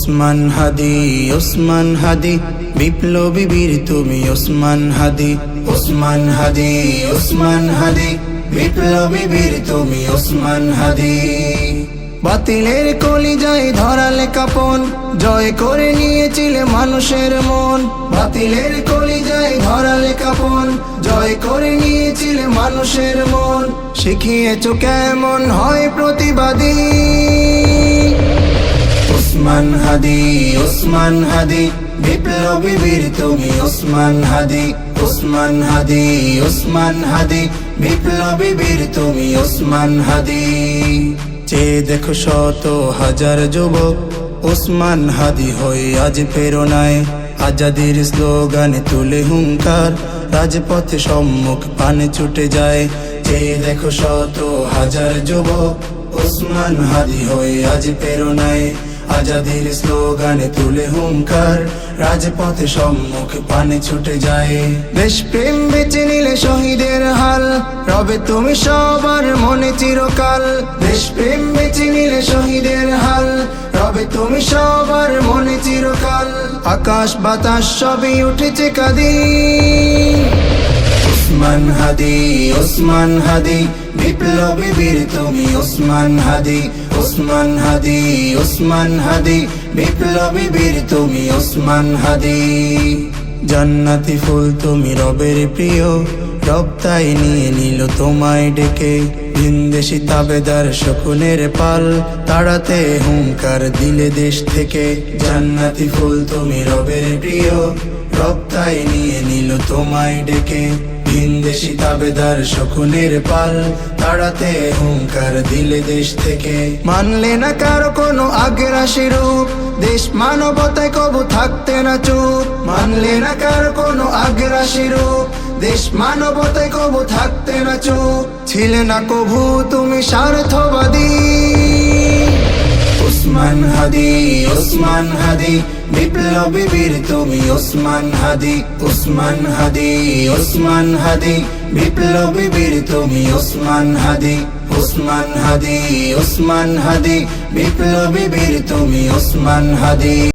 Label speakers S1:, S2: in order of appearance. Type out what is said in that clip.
S1: ওসমান হাদি, ওসমান হাদি, বিপ্লবী বীর তুমি ওসমান হাদি। ওসমান হাদি, ওসমান হাদি, বিপ্লবী বীর তুমি ওসমান হাদি। বাতিলের কলিজায় ধরালে কাপন, জয় করে নিয়েছিলে মানুষের মন। বাতিলের কলিজায় ধরালে কাপন, জয় করে নিয়েছিলে মানুষের মন। শিখিয়েছো কেমন হয় প্রতিবাদী। ওসমান হাদি, ওসমান হাদি, বিপ্লবী বীর তুমি ওসমান হাদি। ওসমান হাদি, ওসমান হাদি, বিপ্লবী বীর তুমি ওসমান হাদি। চেয়ে দেখো শত হাজার যুবক ওসমান হাদি হয়ে আজ প্রেরণায়। আজাদির স্লোগানে তুলে হুঙ্কার, রাজপথে সম্মুখ পানে ছুটে যায়। চেয়ে দেখো শত হাজার যুবক ওসমান হাদি হয়ে আজ প্রেরণায়। আজাদির স্লোগানে তুলে হুঙ্কার, রাজপথে সম্মুখ পানে ছুটে যায়। দেশপ্রেম বেঁচে নিলে শহীদের হাল, রবে তুমি সবার মনে চিরকাল। দেশপ্রেম বেঁচে নিলে শহীদের হাল, রবে তুমি সবার মনে চিরকাল। আকাশ বাতাস সবই উঠেছে কাঁদি। ওসমান হাদি, ওসমান হাদি, বিপ্লবী বীর তুমি ওসমান হাদি। ওসমান হাদি, ওসমান হাদি, বিপ্লবী বীর তুমি ওসমান হাদি। জান্নাতি ফুল তুমি রবের প্রিয়, রব তাই নিয়ে নিল তোমায় ডেকে। ভিনদেশি তাবেদার শকুনের পাল, তাড়াতে হুঙ্কার দিলে দেশ থেকে। জান্নাতি ফুল তুমি রবের প্রিয়, রব তাই নিয়ে নিল তোমায় ডেকে। ভিনদেশি তাবেদার শকুনের পাল, তাড়াতে হুঙ্কার দিলে দেশ থেকে। মানলে না কারো কোনো আগ্রাসী রূপ, দেশ মানবতায় কবু থাকতে না চুপ। মানলে না কারো কোনো আগ্রাসী রূপ, দেশ মানবতায় কবু থাকতে না চুপ। ছিলে না কবু তুমি স্বার্থবাদী। ওসমান হাদি, ওসমান হাদি, বিপ্লবী বীর তুমি ওসমান হাদি। ওসমান হাদি, ওসমান হাদি, বিপ্লবী বীর তুমি ওসমান হাদি। ওসমান হাদি, ওসমান হাদি, বিপ্লবী বীর তুমি ওসমান হাদি।